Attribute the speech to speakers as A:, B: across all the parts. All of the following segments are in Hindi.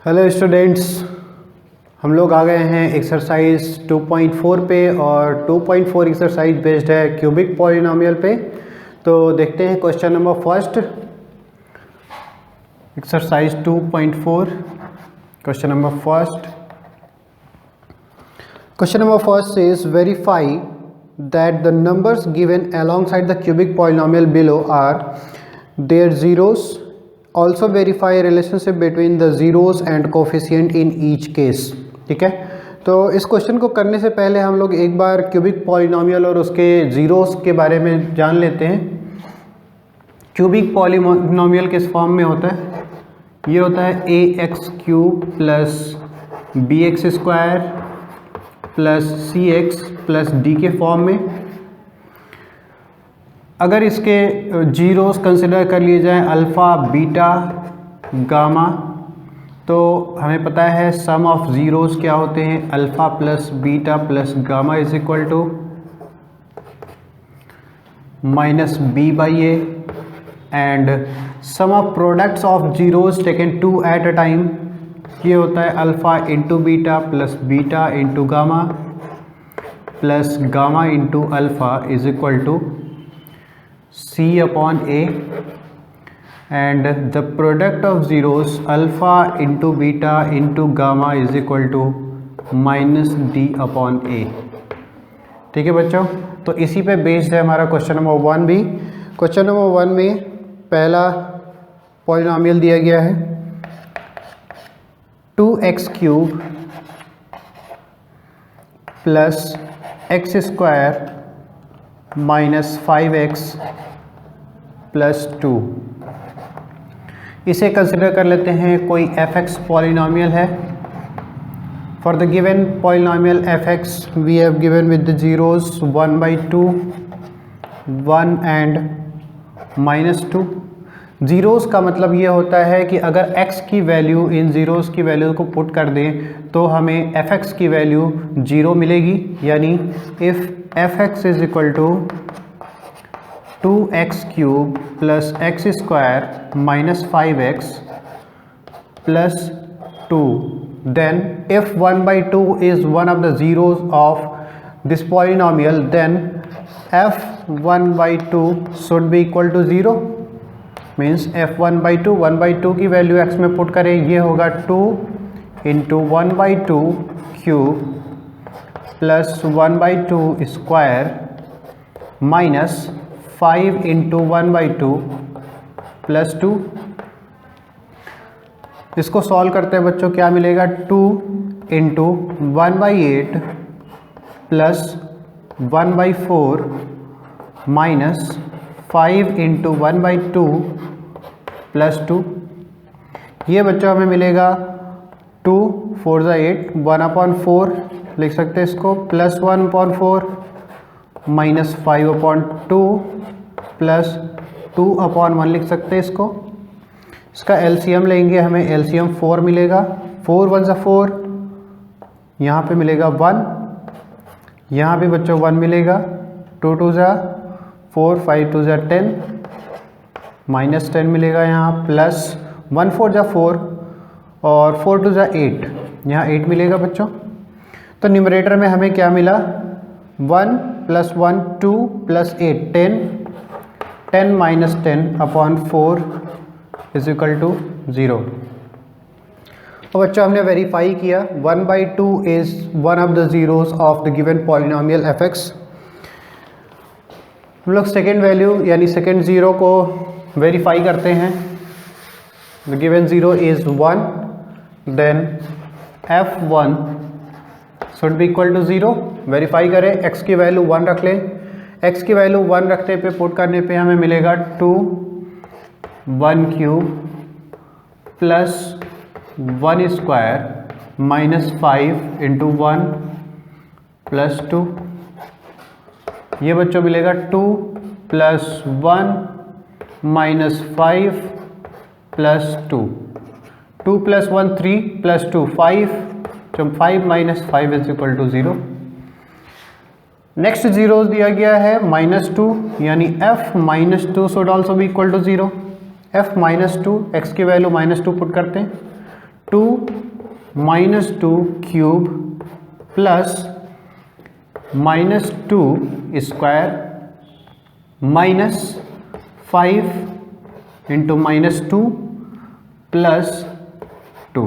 A: हेलो स्टूडेंट्स, हम लोग आ गए हैं एक्सरसाइज 2.4 पे और 2.4 एक्सरसाइज बेस्ड है क्यूबिक पॉलिनोमियल पे। तो देखते हैं question number first, exercise 2.4। Question number first is verify that the numbers given alongside the cubic polynomial below are their zeros. Also verify relationship between the zeros and coefficient in each case। ठीक है, तो इस क्वेश्चन को करने से पहले हम लोग एक बार क्यूबिक पॉलिनोमियल और उसके जीरोस के बारे में जान लेते हैं। क्यूबिक पॉलिनोमियल किस फॉर्म में होता है? ये होता है a x cube plus b x square plus c x plus d के फॉर्म में। अगर इसके जीरोस कंसिडर कर लिए जाएं अल्फ़ा बीटा गामा, तो हमें पता है सम ऑफ ज़ीरोस क्या होते हैं, alpha plus beta plus gamma is equal to minus b by a, and sum of products of zeros taken two at a time, ये होता है alpha into beta plus beta into gamma plus gamma into alpha is equal to c upon a, and the product of zeros alpha into beta into gamma is equal to minus d upon a. ठीक है बच्चों, तो इसी पे बेस्ड है हमारा क्वेश्चन नंबर 1 भी। क्वेश्चन नंबर 1 में पहला पॉलिनोमियल दिया गया है 2x cube plus x square minus 5x plus 2। इसे कंसिडर कर लेते हैं कोई fx पॉलिनोमियल है। For the given polynomial fx we have given with the zeros 1/2, 1 and -2। Zeros का मतलब ये होता है कि अगर x की वैल्यू इन ज़ीरोज़ की वैल्यू को पुट कर दें तो हमें fx की वैल्यू 0 मिलेगी। यानी if fx is equal to 2x cube plus x square minus 5x plus 2, then if 1/2 is one of the zeros of this polynomial, then f1/2 should be equal to 0। Means f1/2 1/2 की वैल्यू x में पुट करें, ये होगा 2 into 1/2 cube plus 1/2 square minus 5 into 1/2 plus 2। इसको सॉल्व करते हैं बच्चों, क्या मिलेगा 2 into 1/8 plus 1/4 minus 5 into 1/2 plus 2। ये बच्चों हमें मिलेगा 2 4 ज़ा 8, 1/4 लिख सकते हैं इसको, प्लस 1/4 माइनस 5/2 प्लस 2/1 लिख सकते हैं इसको। इसका एलसीएम लेंगे, हमें एलसीएम 4 मिलेगा। 4 1 ज़ा 4, यहाँ पे मिलेगा 1, यहाँ भी बच्चों 1 मिलेगा। 2 2 ज़ा 4, 5 2 ज़ा 10, माइनस 10 मिलेगा यहाँ, प्लस 1 4 ज़ा 4 और 4 2 ज़ा 8, यहाँ 8 मिलेगा बच्चों। तो न्यूमरेटर में हमें क्या मिला 1 plus 1 2 plus 8 10, 10 minus 10/4 is equal to 0। और बच्चों हमने वेरीफाई किया 1/2 is one of the zeros of the given polynomial fx। हम लोग सेकेंड वैल्यू यानी सेकेंड ज़ीरो को वेरीफाई करते हैं। The given zero is 1, then f1 should be equal to 0। Verify करें, x की वैल्यू 1 रख लें। x की वैल्यू 1 रखने पे पुट करने पे हमें मिलेगा 2 1 cube plus 1 square minus 5 into 1 plus 2। ये बच्चों मिलेगा 2 plus 1 minus 5 plus 2, 2 plus 1 3 plus 2 5, तो 5 minus 5 is equal to 0। Next zero दिया गया है -2, यानी f-2 should also be equal to 0। f-2 x की वैल्यू -2 पुट करते हैं, 2 -2 cube plus -2 square minus 5 into -2 plus 2।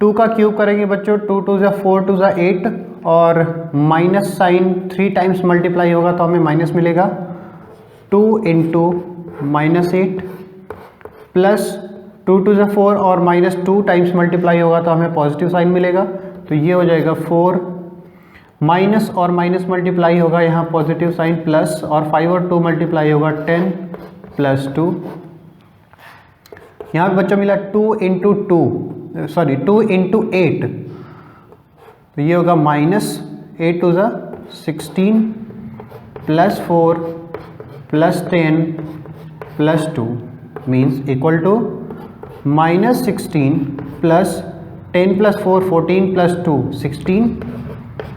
A: 2 का क्यूब करेंगे बच्चों, 2 2 ज़ा 4 2 ज़ा 8 और माइनस साइन 3 टाइम्स मल्टीप्लाई होगा तो हमें माइनस मिलेगा। 2 इंटू -8 प्लस 2 2 ज़ा 4 और -2 टाइम्स मल्टीप्लाई होगा तो हमें पॉजिटिव साइन मिलेगा। तो ये हो जाएगा 4, माइनस और माइनस मल्टीप्लाई होगा यहाँ पॉजिटिव साइन, प्लस और 5 और 2 मल्टीप्लाई होगा 10 प्लस 2। यहाँ पे बच्चों मिला 2 इंटू 8, तो ये होगा -8 2 ज़ा 16 plus 4 plus 10 plus 2 means equal to -16 plus 10 plus 4 14 plus 2 16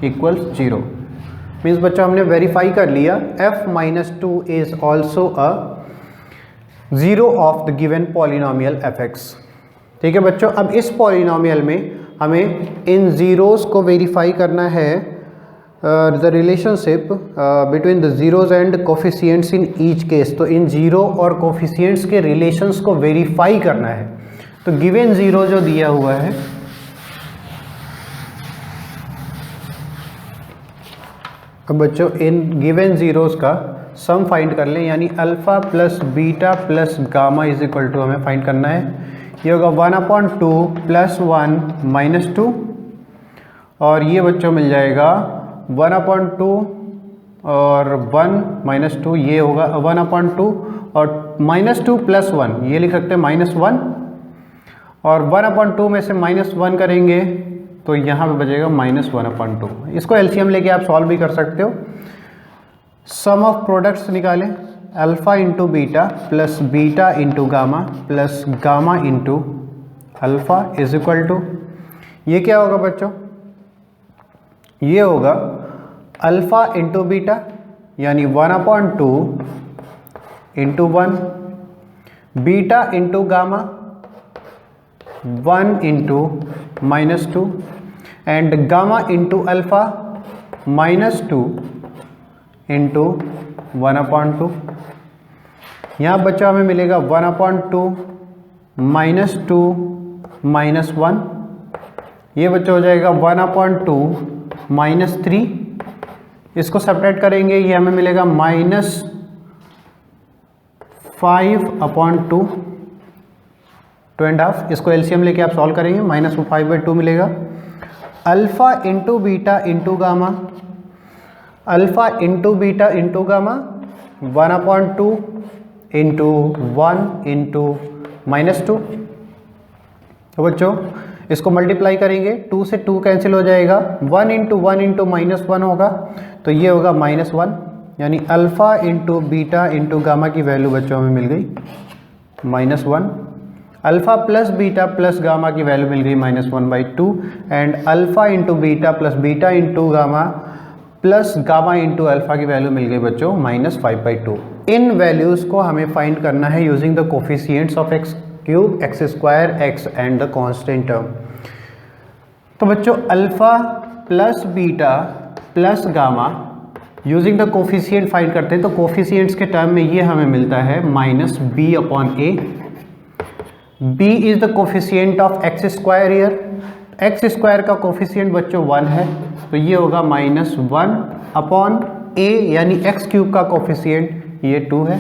A: equals 0। Means बच्चों हमने वेरीफाई कर लिया f-2 is also a zero of the given polynomial fx। ठीक है बच्चों, अब इस पॉलिनोमियल में हमें इन ज़ीरोज़ को वेरीफाई करना है, the relationship between the zeros and coefficients in each case. तो इन ज़ीरो और कोफिशिएंट्स के रिलेशंस को वेरीफाई करना है। तो गिवन ज़ीरो जो दिया हुआ है, अब बच्चों इन गिवन ज़ीरोज़ का सम फाइंड कर लें, यानी alpha plus beta plus gamma is equal to हमें फाइंड करना है। ये होगा 1/2 प्लस 1 माइनस 2 और ये बच्चों मिल जाएगा 1/2 और 1 माइनस 2, ये होगा 1/2 और -2 प्लस 1, ये लिख सकते हैं -1 और 1/2 में से -1 करेंगे तो यहाँ पे बचेगा -1/2। इसको एलसीएम लेके आप सॉल्व भी कर सकते हो। सम ऑफ प्रोडक्ट्स निकालें, alpha into beta plus beta into gamma plus gamma into alpha is equal to, ये क्या होगा बच्चों, ये होगा अल्फ़ा इंटू बीटा यानी 1/2 into 1, beta into gamma 1 into -2 and gamma into alpha -2 into 1/2। यहाँ बच्चा हमें मिलेगा 1/2 -2 -1, ये बच्चा हो जाएगा 1/2 -3, इसको सेपरेट करेंगे ये हमें मिलेगा -5/2 2.5। इसको एलसीएम लेके आप सॉल्व करेंगे, -5/2 मिलेगा। Alpha into beta into gamma, alpha into beta into gamma 1/2 into 1 into -2। तो बच्चों इसको मल्टीप्लाई करेंगे, 2 से 2 कैंसिल हो जाएगा, 1 इंटू 1 इंटू -1 होगा तो ये होगा -1, यानी alpha into beta into gamma की वैल्यू बच्चों हमें मिल गई -1। Alpha plus beta plus gamma की वैल्यू मिल गई -1/2 and alpha into beta plus beta into gamma plus gamma into alpha की वैल्यू मिल गई बच्चों -5/2। इन वैल्यूज़ को हमें फाइंड करना है using the coefficients of x cube, x square, x and the constant term. तो बच्चों alpha plus beta plus gamma using the coefficient find करते हैं, तो कोफिशिएंट्स के टर्म में ये हमें मिलता है -b/a। b is the coefficient of x square year, x square का कोफिशिएंट बच्चों 1 है तो ये होगा -1/a, यानी x क्यूब का कोफिशिएंट ये 2 है।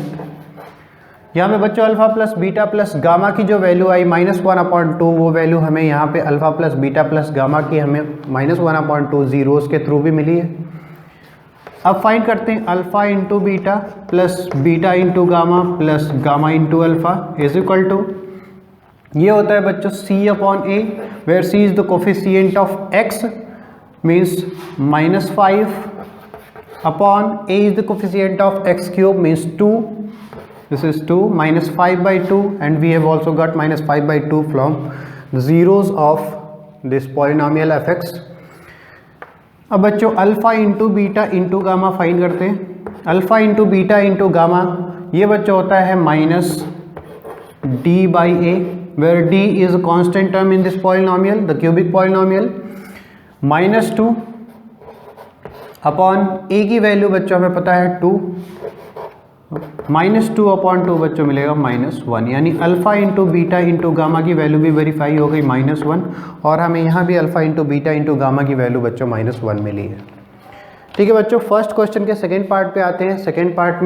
A: यहाँ पे बच्चों alpha plus beta plus gamma की जो वैल्यू आई -1/2, वो वैल्यू हमें यहाँ पे alpha plus beta plus gamma की हमें -1/2 ज़ीरोज़ के थ्रू भी मिली है। अब फाइंड करते हैं alpha into beta plus beta into gamma plus gamma into alpha is equal to, ये होता है बच्चों c/a, where c is the coefficient of x means -5/a is the coefficient of x cube means 2, this is 2 -5/2 and we have also got -5/2 from the zeros of this polynomial fx। अब बच्चों alpha into beta into gamma find करते हैं। Alpha into beta into gamma ये बच्चों होता है -d/a where d is a constant term in this polynomial, the cubic polynomial, -2 upon a की वैल्यू बच्चों हमें पता है 2, -2 अपॉन 2 बच्चों मिलेगा -1, यानी alpha into beta into gamma की वैल्यू भी वेरीफाई हो गई -1, और हमें यहाँ भी alpha into beta into gamma की वैल्यू बच्चों -1 मिली है। ठीक है बच्चों, फर्स्ट क्वेश्चन के सेकेंड पार्ट पे आते हैं। सेकेंड पार्ट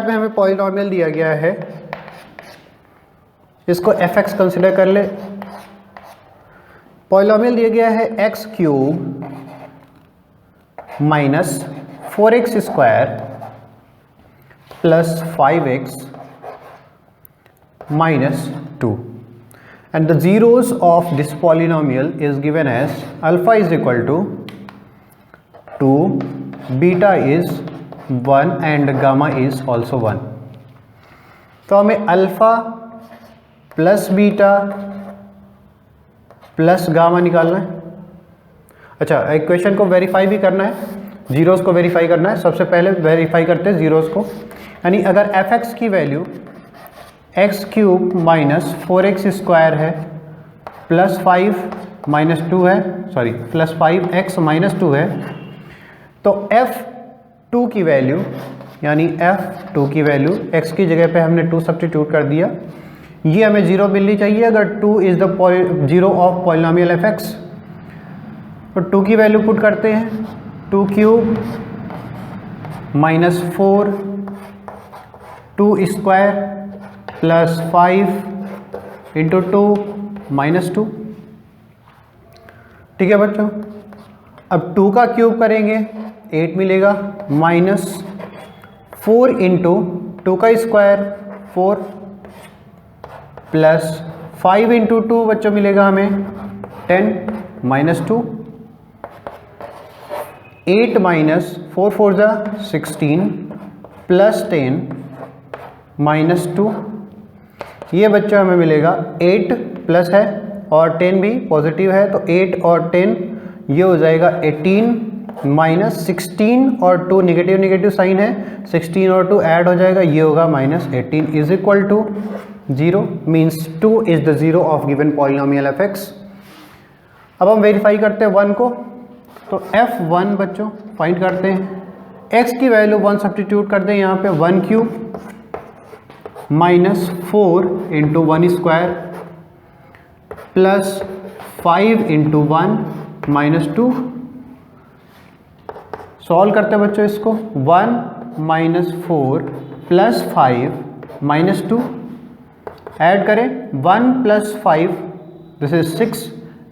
A: में हमें पॉलिनॉमियल दिया गया है, इसको fx कंसिडर कर ले। पॉलिनॉमियल दिया गया है x cube minus 4x square plus 5x minus 2, and the zeros of this polynomial is given as alpha is equal to 2, beta is 1 and gamma is also 1। तो हमें alpha plus beta plus gamma निकालना है। अच्छा, इक्वेशन को वेरीफाई भी करना है, जीरोस को वेरीफाई करना है। सबसे पहले वेरीफाई करते हैं जीरोस को, यानी अगर fx की value x cube minus 4x square है प्लस 5 माइनस 2 है, सॉरी प्लस 5x माइनस 2 है, तो f2 की वैल्यू, यानी f2 की वैल्यू x की जगह पे हमने 2 सब्स्टिट्यूट कर दिया, ये हमें 0 मिलनी चाहिए अगर 2 is the zero of polynomial fx। तो 2 की वैल्यू पुट करते हैं, 2 cube minus 4 2 square plus 5 into 2 -2। ठीक है बच्चों, अब 2 का क्यूब करेंगे 8 मिलेगा, माइनस 4 इंटू 2 का स्क्वायर 4 प्लस 5 इंटू 2 बच्चों मिलेगा हमें 10 -2, 8 माइनस 4 4 जा 16 प्लस 10 -2, ये बच्चों हमें मिलेगा 8 प्लस है और 10 भी पॉजिटिव है, तो 8 और 10 ये हो जाएगा 18 माइनस 16 और 2 नेगेटिव नेगेटिव साइन है, 16 और 2 ऐड हो जाएगा, ये होगा -18 is equal to 0, means 2 is the zero of given polynomial fx। अब हम वेरीफाई करते हैं 1 को, तो f1 बच्चों फाइंड करते हैं, x की वैल्यू 1 सब्स्टिट्यूट कर दें यहाँ पे, 1 cube minus 4 into 1 square plus 5 into 1 -2। Solve करते हैं बच्चों इसको, 1 माइनस 4 प्लस 5 -2, ऐड करें 1 plus 5 this is 6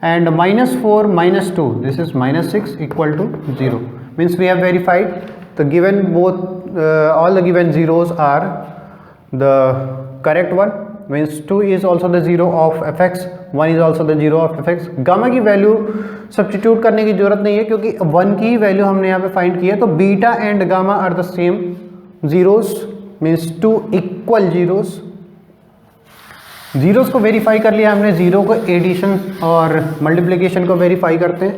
A: and -4 -2 this is -6 equal to 0, means we have verified the given both all the given zeros are the correct one, means 2 is also the zero of fx, 1 is also the zero of fx। Gamma की वैल्यू सब्स्टिट्यूट करने की जरूरत नहीं है क्योंकि 1 की वैल्यू हमने यहाँ पे फाइंड की है, तो beta and gamma are the same zeros, means 2 equal zeros. Zeros को वेरीफाई कर लिया हमने, जीरो को एडिशन और मल्टीप्लिकेशन को वेरीफाई करते हैं।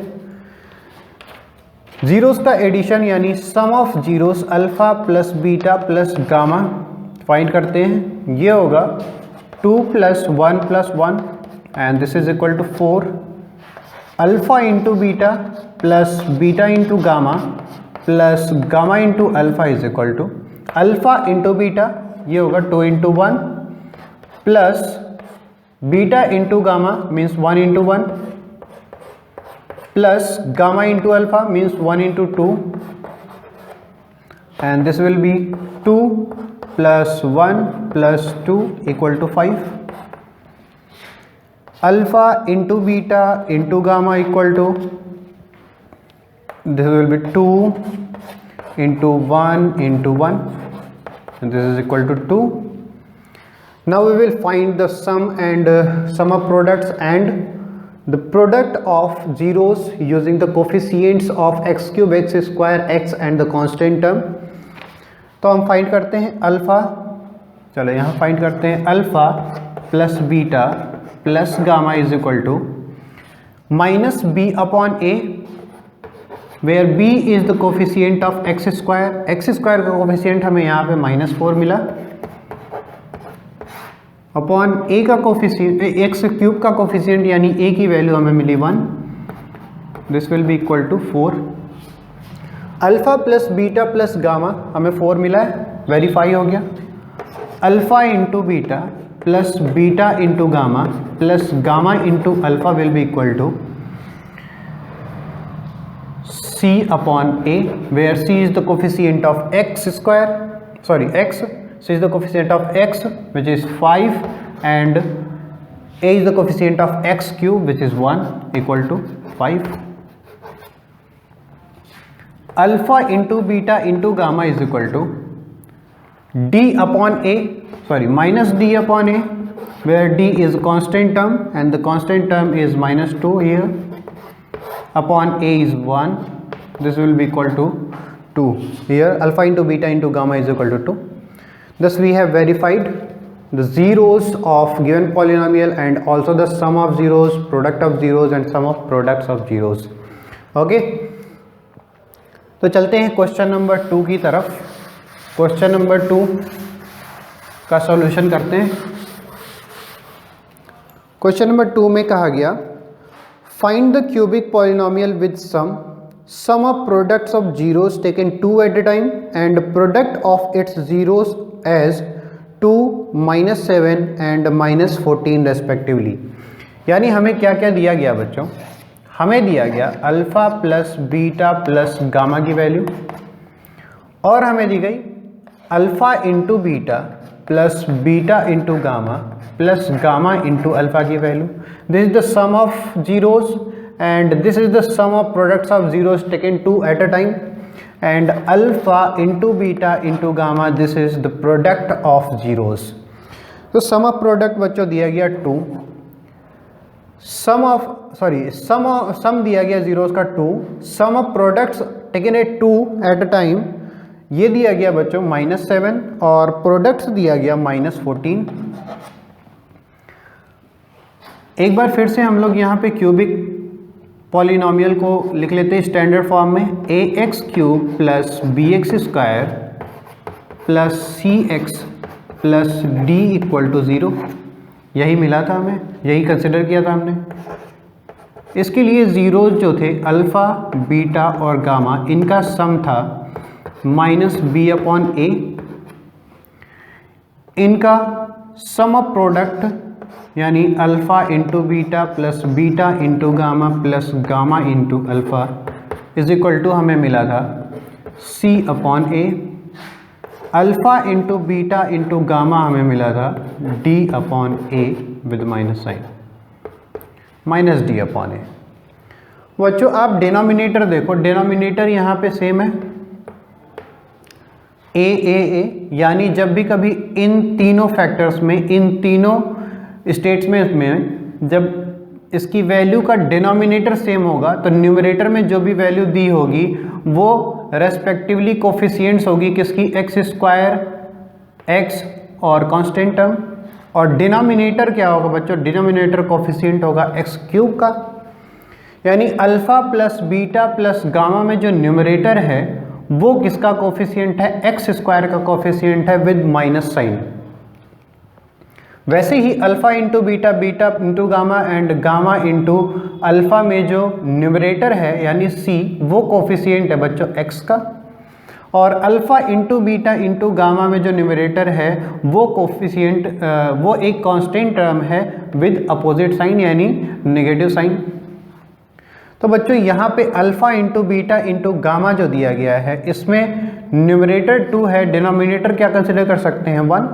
A: जीरोस का एडिशन यानी sum of zeros alpha plus beta plus gamma find करते हैं, ये होगा 2 + 1 + 1 and this is equal to 4, alpha into beta plus beta into gamma plus gamma into alpha is equal to alpha into beta, ये होगा 2 into 1 plus beta into gamma means 1 into 1 plus gamma into alpha means 1 into 2 and this will B 2 + 1 + 2 equal to 5, alpha into beta into gamma equal to this will be 2 into 1 into 1 and this is equal to 2. Now we will find the sum and sum of products and the product of zeros using the coefficients of x cube x square x and the constant term. तो हम फाइंड करते हैं अल्फ़ा, चलो यहाँ फाइंड करते हैं alpha plus beta plus gamma is equal to minus b upon a where b is the coefficient of x square, x square का कोफिशिएंट हमें यहाँ पे -4 मिला, अपॉन a का कोफिशिएंट, एक्स क्यूब का कोफिशिएंट यानी a की वैल्यू हमें मिली 1, this will be equal to 4। Alpha plus beta plus gamma हमें 4 मिला है, वेरीफाई हो गया। Alpha into beta plus beta into gamma plus gamma into alpha will be equal to c upon a, where c is the coefficient of x square, sorry x, c is the coefficient of x which is 5 and a is the coefficient of x cube which is 1 equal to 5. Alpha into beta into gamma is equal to d upon a, sorry minus d upon a, where d is constant term and the constant term is -2 here, upon a is 1, this will be equal to 2 here, alpha into beta into gamma is equal to 2. Thus we have verified the zeros of given polynomial and also the sum of zeros, product of zeros and sum of products of zeros. Okay, तो चलते हैं क्वेश्चन नंबर 2 की तरफ। क्वेश्चन नंबर 2 का सॉल्यूशन करते हैं। क्वेश्चन नंबर 2 में कहा गया find the cubic polynomial with sum of products of zeros taken 2 at a time and product of its zeros as 2, -7 and -14 respectively। यानी हमें क्या क्या दिया गया बच्चों, हमें दिया गया alpha plus beta plus gamma की वैल्यू, और हमें दी गई alpha into beta plus beta into gamma plus gamma into alpha की value. This is the sum of zeros and this is the sum of products of zeros taken 2 at a time, and alpha into beta into gamma, this is the product of zeros। तो sum of product बच्चों दिया गया 2, sum दिया गया zeros का 2, sum of products taken at 2 at a time ये दिया गया बच्चों -7 और products दिया गया -14। एक बार फिर से हम लोग यहाँ पे क्यूबिक पॉलिनोमियल को लिख लेते हैं स्टैंडर्ड फॉर्म में, a x cube plus b x square plus c x plus d equal to 0। यही मिला था हमें, यही कंसिडर किया था हमने। इसके लिए जीरोज जो थे अल्फ़ा बीटा और गामा, इनका सम था -b/a। इनका सम ऑफ प्रोडक्ट यानी alpha into beta plus beta into gamma plus gamma into alpha is equal to हमें मिला था c/a। Alpha into beta into gamma हमें मिला था d/a with minus sign, -d/a। बच्चों आप डिनोमिनेटर देखो, डिनोमिनेटर यहाँ पे सेम है a, यानी जब भी कभी इन तीनों फैक्टर्स में, इन तीनों स्टेट्स में जब इसकी वैल्यू का डिनोमिनेटर सेम होगा तो न्यूमरेटर में जो भी वैल्यू दी होगी वो रेस्पेक्टिवली कोफिशिएंट्स होगी किसकी, एक्स स्क्वायर, एक्स और कांस्टेंट टर्म, और डिनोमिनेटर क्या होगा बच्चों, डिनोमिनेटर कोफिशिएंट होगा एक्स क्यूब का। यानी alpha plus beta plus gamma में जो न्यूमरेटर है वो किसका कोफिशिएंट है, एक्स स्क्वायर का कोफिशिएंट है विद माइनस साइन। वैसे ही alpha into beta, beta into gamma and gamma into alpha में जो न्यूमरेटर है यानी सी, वो कोफिशिएंट है बच्चों एक्स का, और alpha into beta into gamma में जो न्यूमरेटर है वो कोफिशिएंट वो एक कांस्टेंट टर्म है विद अपोजिट साइन यानी नेगेटिव साइन। तो बच्चों यहाँ पे alpha into beta into gamma जो दिया गया है इसमें न्यूमरेटर 2 है, डिनोमिनेटर क्या कंसिडर कर सकते हैं 1।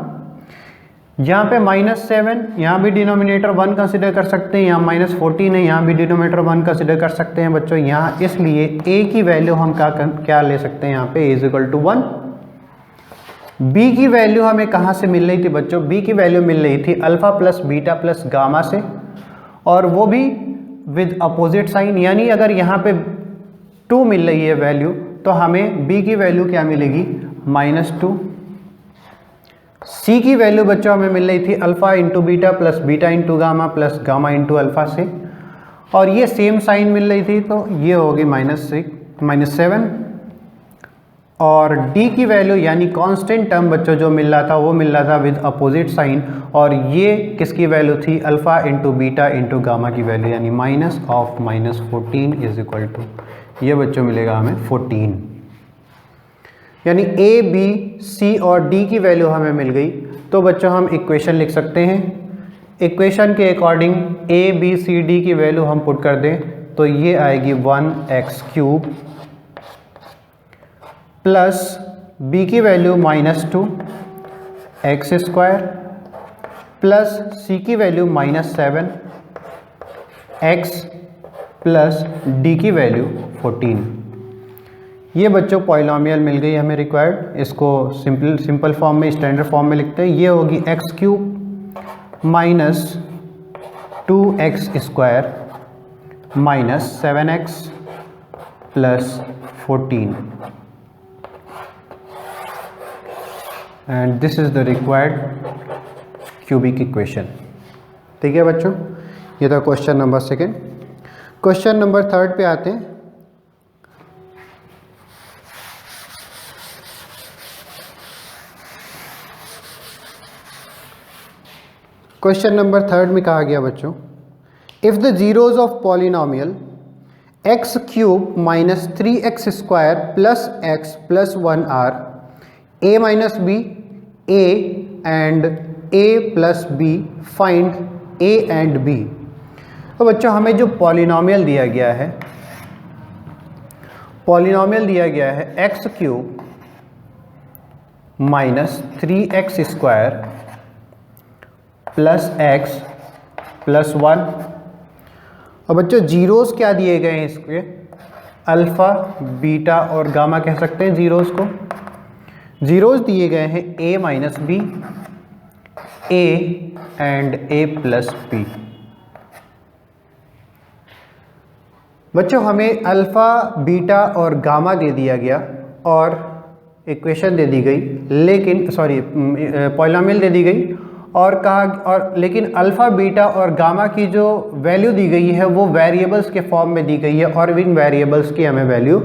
A: यहाँ पे -7, यहाँ भी डिनोमिनेटर 1 कंसिडर कर सकते हैं, यहाँ -14 है, यहाँ भी डिनोमिनेटर 1 कंसिडर कर सकते हैं बच्चों यहाँ। इसलिए a की वैल्यू हम क्या ले सकते हैं यहाँ पे, a = 1। b की वैल्यू हमें कहाँ से मिल रही थी बच्चों, b की वैल्यू मिल रही थी alpha plus beta plus gamma से, और वो भी विद अपोजिट साइन। यानी अगर यहाँ पे 2 मिल रही है वैल्यू तो हमें b की वैल्यू क्या मिलेगी, -2। c की वैल्यू बच्चों हमें मिल रही थी alpha into beta plus beta into gamma plus gamma into alpha से, और ये सेम साइन मिल रही थी तो ये होगी -6। -7 और d की वैल्यू यानी कांस्टेंट टर्म बच्चों जो मिल रहा था वो मिल रहा था विद अपोजिट साइन, और ये किसकी वैल्यू थी, alpha into beta into gamma की वैल्यू, यानी -14 इज इक्वल टू, ये बच्चों मिलेगा हमें 14। यानी a b c और d की वैल्यू हमें मिल गई। तो बच्चों हम इक्वेशन लिख सकते हैं। इक्वेशन के according a b c d की वैल्यू हम पुट कर दें तो ये आएगी 1x³ प्लस b की वैल्यू -2 x² प्लस c की वैल्यू -7 x प्लस d की वैल्यू 14। ये बच्चों पॉलिनॉमियल मिल गई हमें रिक्वायर्ड। इसको सिंपल फॉर्म में, स्टैंडर्ड फॉर्म में लिखते हैं। ये होगी x³ minus 2x² minus 7x plus 14 and this is the required cubic equation. ठीक है बच्चों, ये था क्वेश्चन नंबर 2। क्वेश्चन नंबर 3 पे आते हैं। क्वेश्चन नंबर 3 में कहा गया बच्चों, if the zeros of polynomial x³ minus 3x² plus x plus 1 are a minus b a and a plus b, find a and b। तो बच्चों हमें जो पॉलिनॉमियल दिया गया है, पॉलिनॉमियल दिया गया है x³ minus 3x² plus x plus 1, और बच्चों जीरोस क्या दिए गए हैं इसके, अल्फ़ा बीटा और गामा कह सकते हैं जीरोस को। जीरोस दिए गए हैं a minus b, a and a plus b। बच्चों हमें अल्फ़ा बीटा और गामा दे दिया गया और इक्वेशन दे दी गई, लेकिन पॉलिनॉमियल दे दी गई और कहा, और लेकिन अल्फ़ा बीटा और गामा की जो वैल्यू दी गई है वो वेरिएबल्स के फॉर्म में दी गई है, और इन वेरिएबल्स की हमें वैल्यू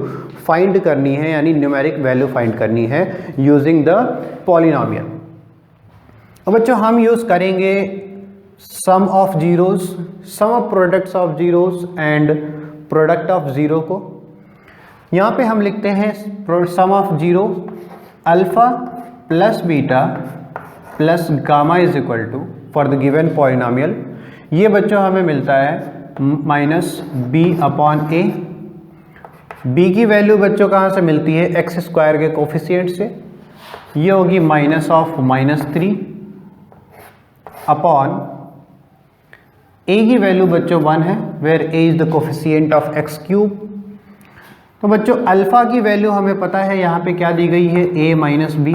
A: फाइंड करनी है, यानी न्यूमेरिक वैल्यू फाइंड करनी है यूजिंग द पॉलिनॉमियल। अब बच्चों हम यूज़ करेंगे sum of zeros, sum of products of zeros and product of zero को। यहाँ पे हम लिखते हैं sum of zero, alpha plus beta plus gamma is equal to for the given polynomial. ये बच्चों हमें मिलता है minus b upon a। b की वैल्यू बच्चों कहाँ से मिलती है, x² के कोफिशिएंट से। ये होगी -3 अपॉन a की वैल्यू बच्चों 1 है, where a is the coefficient of x³। तो बच्चों अल्फ़ा की वैल्यू हमें पता है यहाँ पे क्या दी गई है, a minus b,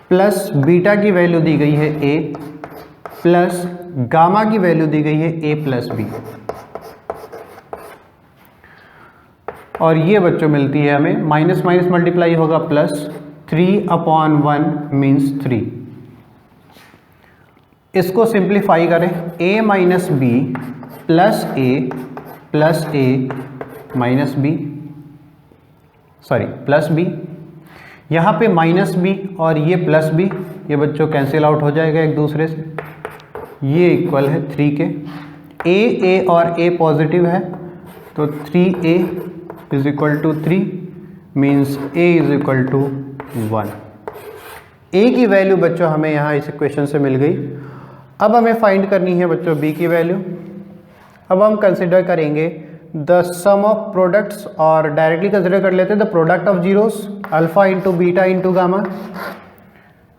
A: plus beta की वैल्यू दी गई है a, प्लस गामा की वैल्यू दी गई है a प्लस बी, और ये बच्चों मिलती है हमें माइनस माइनस मल्टीप्लाई होगा प्लस 3 अपॉन 1 मीन्स 3। इसको सिंप्लीफाई करें, a minus b plus a minus b, plus b, यहाँ पे माइनस बी और ये प्लस बी, ये बच्चों कैंसिल आउट हो जाएगा एक दूसरे से। ये इक्वल है 3 के, a और a पॉजिटिव है तो 3a is equal to 3 means a is equal to 1। a की वैल्यू बच्चों हमें यहाँ इस इक्वेशन से मिल गई। अब हमें फाइंड करनी है बच्चों b की वैल्यू। अब हम कंसिडर करेंगे द सम ऑफ प्रोडक्ट्स, और डायरेक्टली कंसिडर कर लेते हैं the product of zeros, alpha into beta into gamma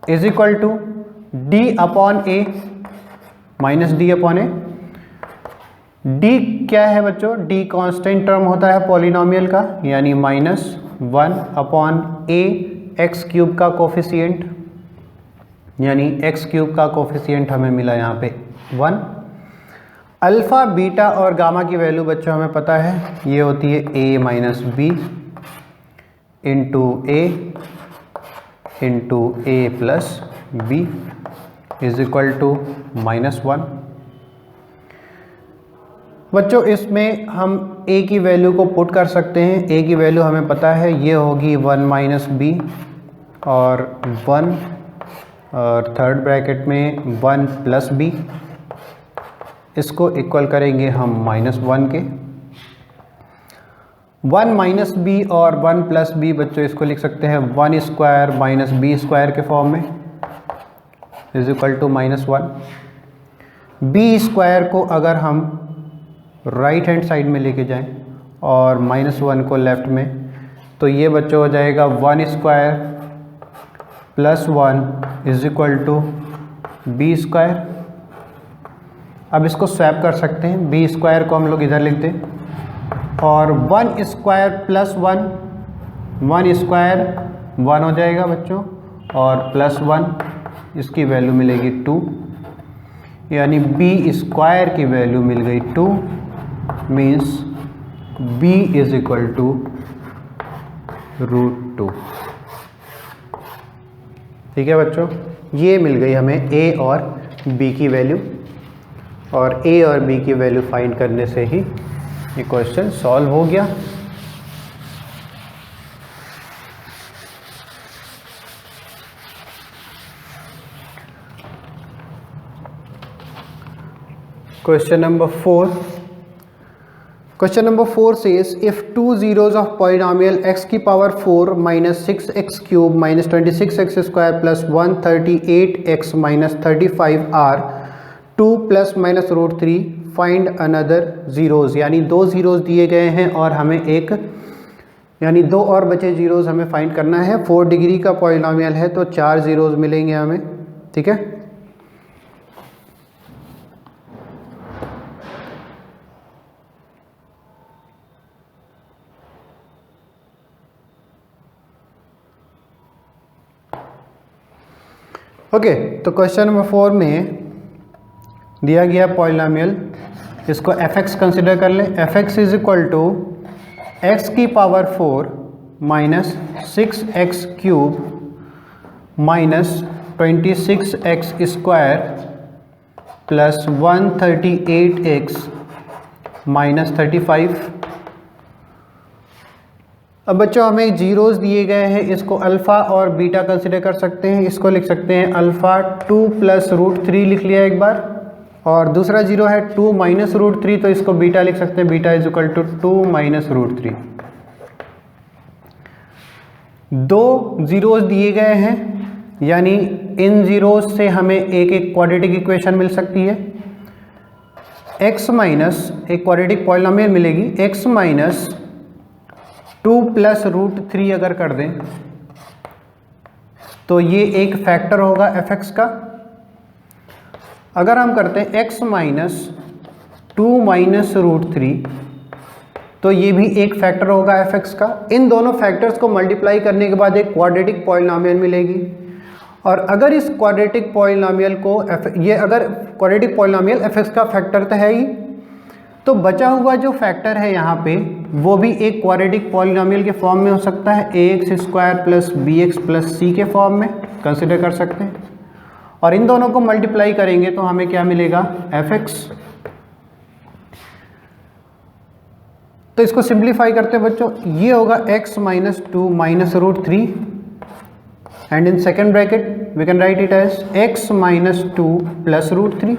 A: is equal to d upon a minus d upon a। d क्या है बच्चों, d कांस्टेंट टर्म होता है पॉलिनॉमियल का, यानी -1 अपॉन a x³ का कोफिशिएंट, यानी x³ का कोफिशिएंट हमें मिला यहाँ पे 1। अल्फ़ा बीटा और गामा की वैल्यू बच्चों हमें पता है, ये होती है a minus b into a plus b is equal to -1। बच्चों इसमें हम a की वैल्यू को पुट कर सकते हैं। a की वैल्यू हमें पता है, ये होगी 1 माइनस बी और 1 और थर्ड ब्रैकेट में 1 प्लस बी। इसको इक्वल करेंगे हम -1 के। 1 माइनस बी और 1 प्लस बी बच्चों इसको लिख सकते हैं 1 स्क्वायर माइनस बी स्क्वायर के फॉर्म में is equal to -1। B square को अगर हम राइट हैंड साइड में लेके जाएं और -1 को लेफ्ट में, तो ये बच्चों हो जाएगा 1 square plus 1 is equal to b square. अब इसको स्वैप कर सकते हैं, बी स्क्वायर को हम लोग इधर लिख दें और 1 स्क्वायर प्लस 1 स्क्वायर 1 हो जाएगा बच्चों और प्लस 1 इसकी वैल्यू मिलेगी 2, यानी बी स्क्वायर की वैल्यू मिल गई 2, means b is equal to √2। ठीक है बच्चों, ये मिल गई हमें a और b की वैल्यू, और a और b की वैल्यू फाइंड करने से ही ये क्वेश्चन सॉल्व हो गया। Question number 4. Question number 4 says if two zeros of polynomial x की power 4 minus 6x cube minus 26x square plus 138x minus 35 are 2 plus minus √3 find another zeros, यानी 2 zeros दिए गए हैं और हमें एक यानी 2 और बचे zeros हमें फाइंड करना है। 4 डिग्री का पॉलिनॉमियल है तो 4 zeros मिलेंगे हमें। ठीक है, ओके तो क्वेश्चन नंबर 4 में दिया गया पॉलिनॉमियल, इसको fx कंसिडर कर लें। fx is equal to x की power 4 minus 6x cube minus 26x square plus 138x minus 35। अब बच्चों हमें जीरोस दिए गए हैं, इसको अल्फ़ा और बीटा कंसिडर कर सकते हैं। इसको लिख सकते हैं अल्फ़ा 2 प्लस √3 लिख लिया एक बार, और दूसरा जीरो है 2 माइनस √3, तो इसको बीटा लिख सकते हैं, beta is equal to 2 minus √3। 2 zeros दिए गए हैं, यानी इन जीरोस से हमें एक क्वाड्रेटिक इक्वेशन मिल सकती है। x माइनस एक क्वाड्रेटिक पॉलिनॉमियल मिलेगी, x माइनस 2 प्लस √3 अगर कर दें तो ये एक फैक्टर होगा fx का। अगर हम करते हैं x माइनस 2 माइनस √3 तो ये भी एक फैक्टर होगा fx का। इन दोनों फैक्टर्स को मल्टीप्लाई करने के बाद एक क्वाड्रेटिक पॉलिनॉमियल मिलेगी, और अगर इस क्वाड्रेटिक पॉलिनॉमियल को अगर क्वाड्रेटिक पॉलिनॉमियल fx का फैक्टर तो है ही, तो बचा हुआ जो फैक्टर है यहाँ पे वो भी एक क्वाड्रेटिक पॉलिनॉमियल के फॉर्म में हो सकता है, ax square plus bx plus c के फॉर्म में कंसिडर कर सकते हैं। और इन दोनों को मल्टीप्लाई करेंगे तो हमें क्या मिलेगा, fx। तो इसको सिंप्लीफाई करते हैं बच्चों, ये होगा x minus 2 minus √3 and in second bracket we can write it as x minus 2 plus √3।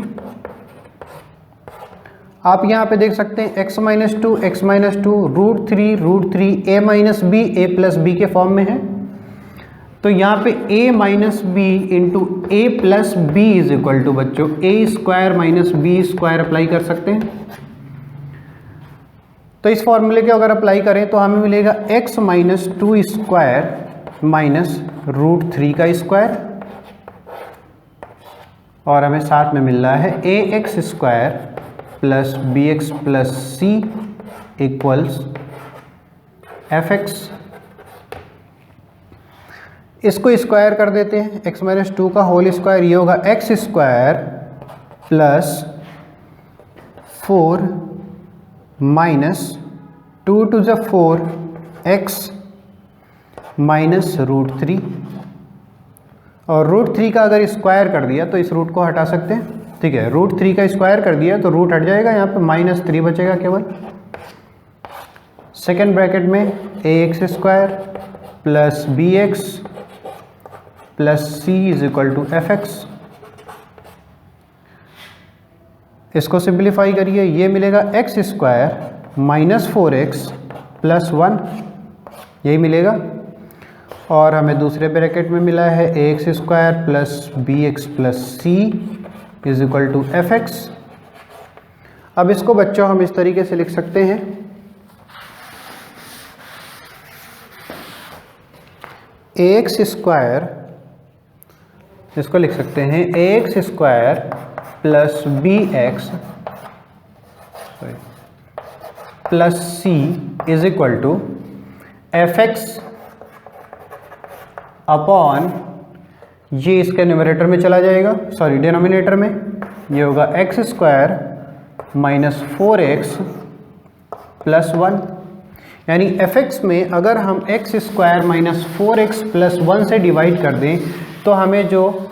A: आप यहाँ पे देख सकते हैं x minus 2 √3 a minus b a plus b के फॉर्म में है, तो यहाँ पे a minus b into a plus b is equal to बच्चों a square minus b square apply कर सकते हैं। तो इस फॉर्मूले के अगर अप्लाई करें तो हमें मिलेगा x माइनस 2 स्क्वायर माइनस √3 का स्क्वायर, और हमें साथ में मिल रहा है ax square plus bx plus c equals fx। इसको स्क्वायर कर देते हैं, x माइनस 2 का होल स्क्वायर, ये होगा x square plus 4 minus 2 to the 4 x minus √3, और √3 का अगर स्क्वायर कर दिया तो इस रूट को हटा सकते हैं। ठीक है, √3 का स्क्वायर कर दिया तो रूट हट जाएगा, यहाँ पे -3 बचेगा केवल। सेकेंड ब्रैकेट में a x square plus b x plus c is equal to f x. इसको सिंप्लीफाई करिए, ये मिलेगा x square minus 4x plus 1, यही मिलेगा। और हमें दूसरे ब्रैकेट में मिला है a x square plus b x plus c is equal to f x. अब इसको बच्चों हम इस तरीके से लिख सकते हैं, ए एक्स स्क्वायर, इसको लिख सकते हैं a x square plus b x plus c is equal to f x upon, ये इसके न्यूमरेटर में चला जाएगा, सॉरी डिनोमिनेटर में, ये होगा x square minus 4x plus 1। यानी एफ एक्स में अगर हम x square minus 4x plus 1 से डिवाइड कर दें तो हमें जो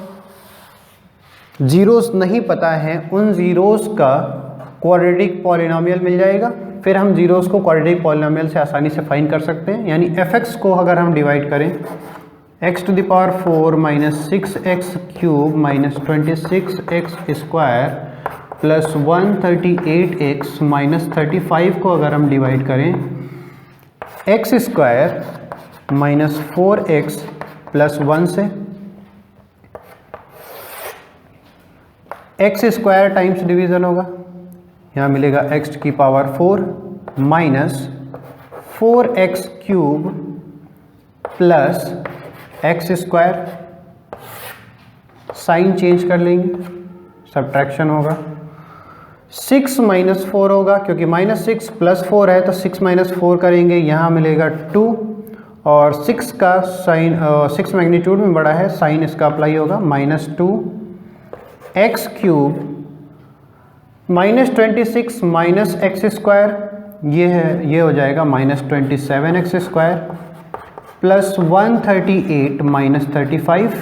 A: जीरोस नहीं पता है उन जीरोस का क्वाड्रेटिक पॉलिनोमियल मिल जाएगा। फिर हम जीरोस को क्वाड्रेटिक पॉलिनोमियल से आसानी से फाइंड कर सकते हैं। यानी एफ एक्स को अगर हम डिवाइड करें x to the power 4 minus 6x cube minus 26x square plus 138x minus 35 को अगर हम डिवाइड करें x square minus 4x plus 1 से, एक्स स्क्वायर टाइम्स डिवीज़न होगा, यहाँ मिलेगा x की power 4 minus 4x cube plus x square, sign change कर लेंगे, सब्ट्रैक्शन होगा, 6 माइनस 4 होगा, क्योंकि माइनस 6 प्लस 4 है तो 6 माइनस 4 करेंगे, यहाँ मिलेगा 2, और 6 का साइन 6 मैग्नीट्यूड में बड़ा है, साइन इसका अप्लाई होगा, minus 2 x cube minus 26 minus x square, ये है, ये हो जाएगा minus 27 x square plus 138 minus 35।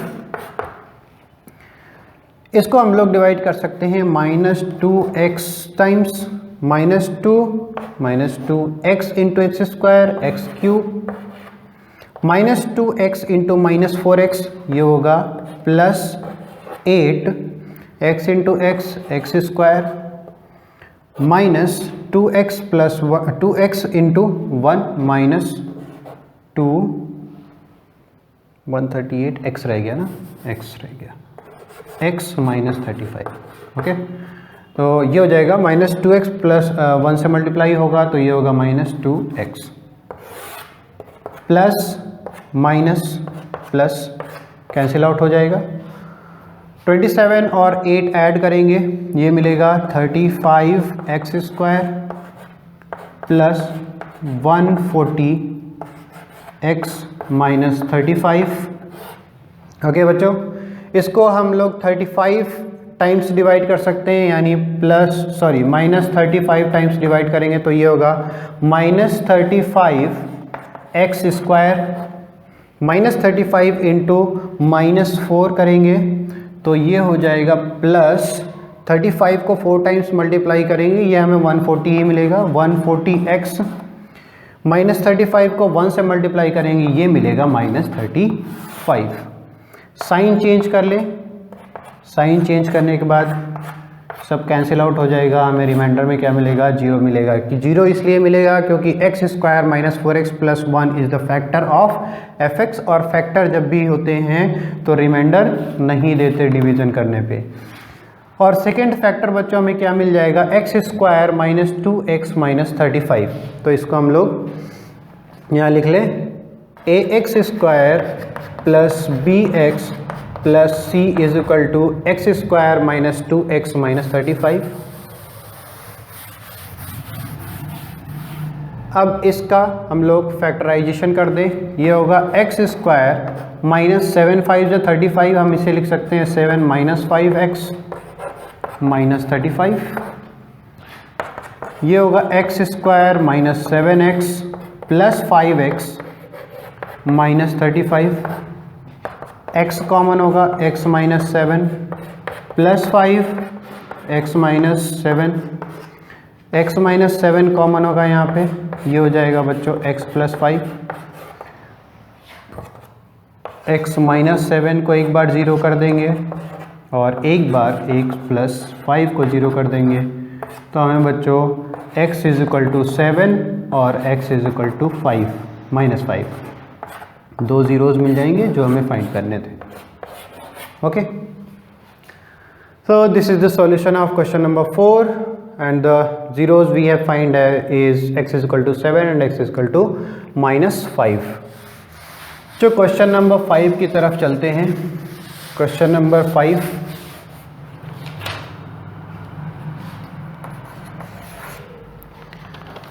A: इसको हम लोग डिवाइड कर सकते हैं minus 2x times minus 2 x into x square x cube minus 2x into minus 4x, ये होगा plus 8 x into x x square minus 2x plus 2x into 1 minus 2 138 x रह गया ना, x रह गया, x माइनस 35। ओके, तो ये हो जाएगा माइनस 2x प्लस 1 से मल्टीप्लाई होगा तो ये होगा minus 2x plus minus plus cancel out हो जाएगा, 27 और 8 ऐड करेंगे, ये मिलेगा 35x square plus 140x minus 35। Okay बच्चों, इसको हम लोग 35 टाइम्स डिवाइड कर सकते हैं, यानी माइनस 35 टाइम्स डिवाइड करेंगे तो ये होगा minus 35x square, minus 35 into minus 4 करेंगे तो ये हो जाएगा प्लस 35 को 4 टाइम्स मल्टीप्लाई करेंगे, ये हमें 140 ही मिलेगा, 140x माइनस 35 को 1 से मल्टीप्लाई करेंगे, ये मिलेगा माइनस 35। साइन चेंज कर ले, साइन चेंज करने के बाद सब कैंसिल आउट हो जाएगा, हमें रिमाइंडर में क्या मिलेगा, 0 मिलेगा। कि 0 इसलिए मिलेगा क्योंकि x square minus 4x plus 1 is the factor of F x, और फैक्टर जब भी होते हैं तो रिमाइंडर नहीं देते डिवीजन करने पे। और सेकेंड फैक्टर बच्चों में क्या मिल जाएगा, x square minus 2x minus 35, तो इसको हम लोग यहाँ लिख लें a x square plus b x plus c is equal to x square minus 2x minus 35। अब इसका हम लोग फैक्टराइजेशन कर दें, ये होगा एक्स स्क्वायर माइनस 7 5 जो 35, हम इसे लिख सकते हैं 7 माइनस 5x माइनस 35। ये होगा x square minus 7x plus 5x minus 35, x common होगा, x minus 7 plus 5 x minus 7, x minus 7 common होगा यहाँ पे, ये हो जाएगा बच्चों x प्लस 5। x माइनस 7 को एक बार ज़ीरो कर देंगे और एक बार x प्लस 5 को ज़ीरो कर देंगे, तो हमें बच्चों x इज इक्वल टू 7 और x is equal to 5 minus 5, दो ज़ीरोज़ मिल जाएंगे जो हमें फाइंड करने थे। Okay, so this is the solution of question number 4 and the zeros we have find is x is equal to 7 and x is equal to minus 5। जो क्वेश्चन नंबर 5 की तरफ चलते हैं। Question number 5,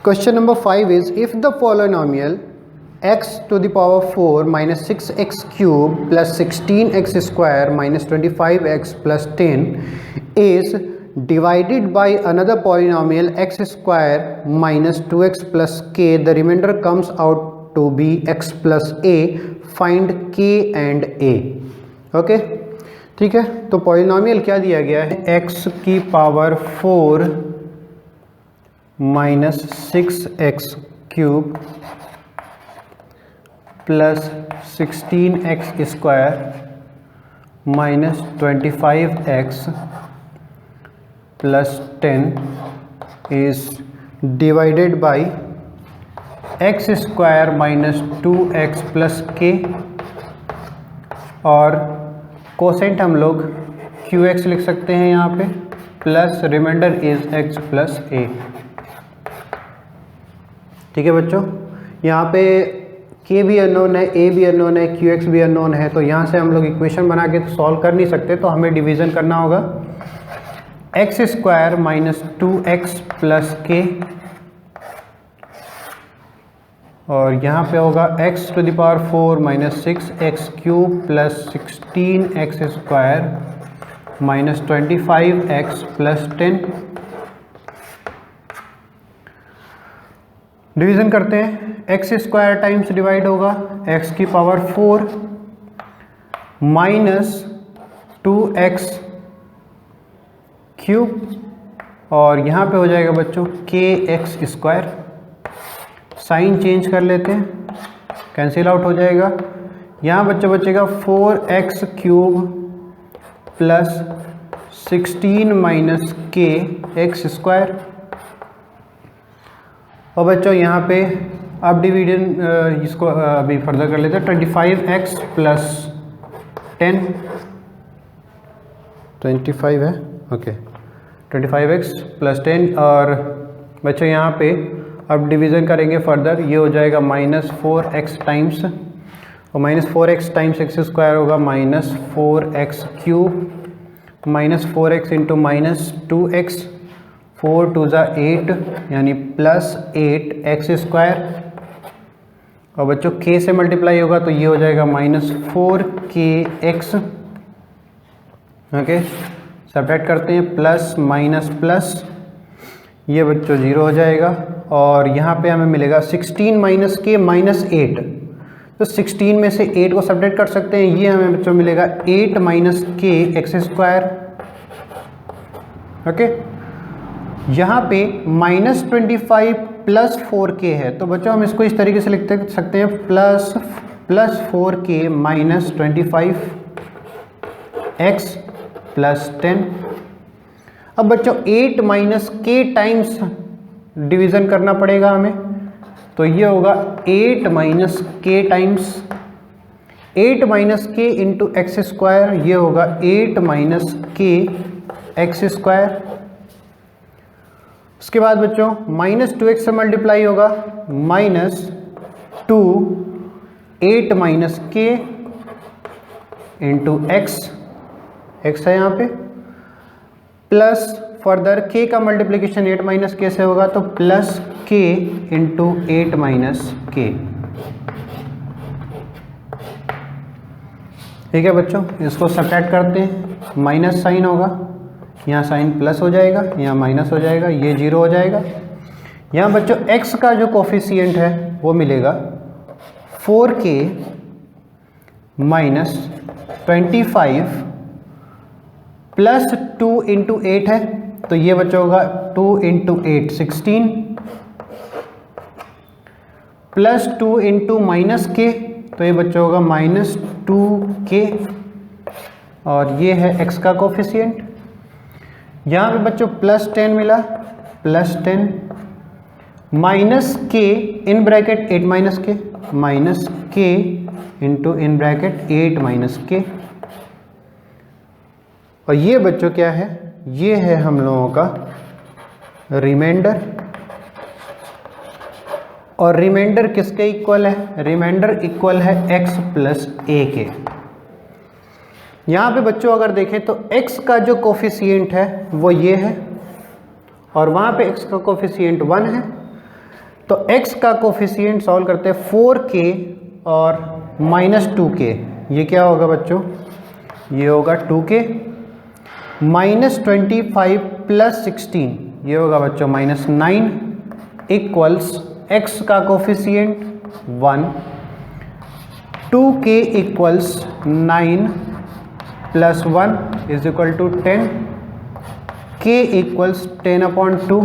A: question number 5 is if the polynomial x to the power 4 minus 6x cube plus 16x square minus 25x plus 10 is divided by another polynomial x square minus 2x plus k, the remainder comes out to be x plus a, find k and a। Okay, ठीक है। तो पॉलिनोमियल क्या दिया गया है, x की power 4 minus 6x cube plus 16x square minus 25x plus 10 is divided by x square minus 2x plus k, और कोसेंट हम लोग qx लिख सकते हैं यहाँ पे, plus remainder is x plus a। ठीक है बच्चों, यहाँ पे k भी अननोन है, a भी अननोन है, qx भी अननोन है, तो यहाँ से हम लोग इक्वेशन बना के सॉल्व कर नहीं सकते, तो हमें डिवीज़न करना होगा। X square minus 2x plus k, और यहाँ पे होगा x to the power 4 minus 6x cube plus 16x square minus 25x plus 10। Division करते हैं, एक्स स्क्वायर टाइम्स डिवाइड होगा x की पावर 4 माइनस 2x क्यूब, और यहाँ पे हो जाएगा बच्चों kx स्क्वायर। साइन चेंज कर लेते हैं, कैंसिल आउट हो जाएगा। यहाँ बच्चों बचेगा 4x cube plus 16 minus k x square, और बच्चों यहाँ पे अब डिवीजन इसको अभी फर्दर कर लेते हैं। 25x प्लस 10, 25 है, ओके, 25x प्लस 10, और बच्चों यहाँ पे अब डिवीज़न करेंगे फर्दर, ये हो जाएगा माइनस 4x टाइम्स, और minus 4x times x square होगा minus 4x cube minus 4x into minus 2x, 4 two ज़ा 8 यानी प्लस 8x स्क्वायर, और बच्चों k से मल्टीप्लाई होगा तो ये हो जाएगा माइनस 4kx। ओके, सब्ट्रैक्ट करते हैं, प्लस माइनस प्लस, ये बच्चों 0 हो जाएगा, और यहाँ पे हमें मिलेगा 16 माइनस k माइनस 8, तो 16 में से 8 को सब्ट्रैक्ट कर सकते हैं, ये हमें बच्चों मिलेगा 8 minus k x square. Okay, यहाँ पे माइनस 25 प्लस 4k है, तो बच्चों हम इसको इस तरीके से लिख सकते हैं, plus 4k minus 25 x plus 10। अब बच्चों 8 माइनस k टाइम्स डिवीज़न करना पड़ेगा हमें, तो ये होगा 8 minus k times 8 minus k into x square, ये होगा 8 माइनस k एक्स स्क्वायर। उसके बाद बच्चों माइनस 2x से मल्टीप्लाई होगा, minus 2 8 minus k into x है यहाँ पे, प्लस फर्दर k का मल्टीप्लिकेशन 8 माइनस k से होगा, तो plus k into 8 minus k। ठीक है बच्चों, इसको सब्ट्रैक्ट करते हैं, माइनस साइन होगा, यहाँ साइन प्लस हो जाएगा, यहाँ माइनस हो जाएगा, ये 0 हो जाएगा। यहाँ बच्चों x का जो कोफिशिएंट है वो मिलेगा 4k माइनस 25 प्लस 2 इंटू 8 है, तो ये बच्चा होगा 2 इंटू 8 16 प्लस 2 इंटू माइनस के, तो ये बच्चा होगा -2k, और ये है x का कोफिशिएंट। यहाँ पे बच्चों +10 मिला, +10 माइनस के इन ब्रैकेट 8 माइनस के, माइनस के इंटू इन ब्रैकेट 8 माइनस के, और ये बच्चों क्या है, ये है हम लोगों का रिमाइंडर। और रिमाइंडर किसके इक्वल है, रिमाइंडर इक्वल है x प्लस a के। यहाँ पे बच्चों अगर देखें तो x का जो कोफिशिएंट है वो ये है, और वहाँ पे x का कोफिशिएंट 1 है, तो x का कोफिशिएंट सॉल्व करते हैं 4k और -2k, ये क्या होगा बच्चों, ये होगा 2k, -25 प्लस 16, ये होगा बच्चों -9, इक्वल्स x का कोफिशिएंट 1, 2k इक्वल्स 9 प्लस 1 is equal to 10, k equals 10/2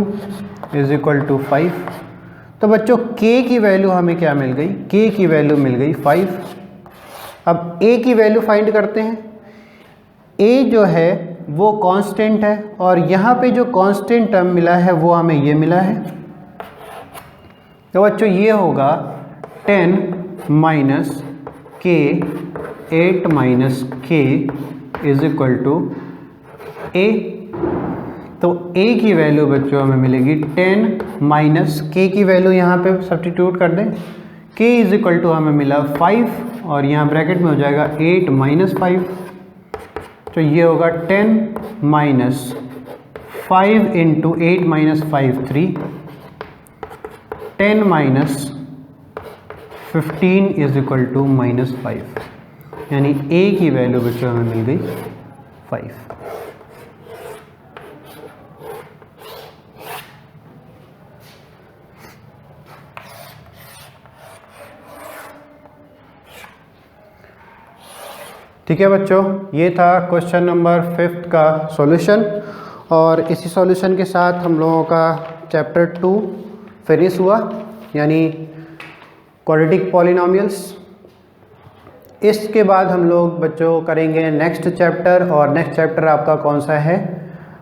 A: is equal to 5। तो बच्चों k की वैल्यू हमें क्या मिल गई, k की वैल्यू मिल गई 5। अब a की वैल्यू फाइंड करते हैं। a जो है वो कांस्टेंट है, और यहाँ पे जो कांस्टेंट टर्म मिला है वो हमें ये मिला है, तो बच्चों ये होगा 10 minus k 8 minus k is equal to a। तो a की वैल्यू बच्चों हमें मिलेगी 10 माइनस k की वैल्यू यहाँ पे सब्स्टिट्यूट कर दें, k इज इक्वल टू हमें मिला 5, और यहाँ ब्रैकेट में हो जाएगा 8 माइनस 5, तो ये होगा 10 minus 5 into 8 minus 5 3, 10 minus 15 is equal to -5, यानी a की वैल्यू बच्चों हमें मिल गई 5। ठीक है बच्चों, ये था क्वेश्चन नंबर 5 का सॉल्यूशन, और इसी सॉल्यूशन के साथ हम लोगों का चैप्टर 2 फिनिश हुआ, यानी क्वाड्रेटिक पॉलिनोमियल्स। इसके बाद हम लोग बच्चों करेंगे नेक्स्ट चैप्टर, और नेक्स्ट चैप्टर आपका कौन सा है,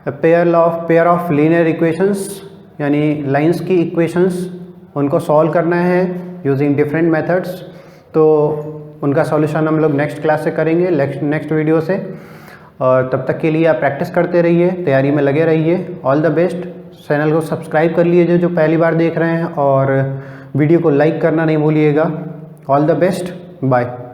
A: पेयर ऑफ लीनियर इक्वेशंस, यानी लाइंस की इक्वेशंस, उनको सॉल्व करना है यूजिंग डिफरेंट मेथड्स। तो उनका सॉल्यूशन हम लोग नेक्स्ट क्लास से करेंगे, नेक्स्ट वीडियो से, और तब तक के लिए आप प्रैक्टिस करते रहिए, तैयारी में लगे रहिए। All the best. चैनल को सब्सक्राइब कर लीजिए जो पहली बार देख रहे हैं, और वीडियो को लाइक करना नहीं भूलिएगा। All the best, bye.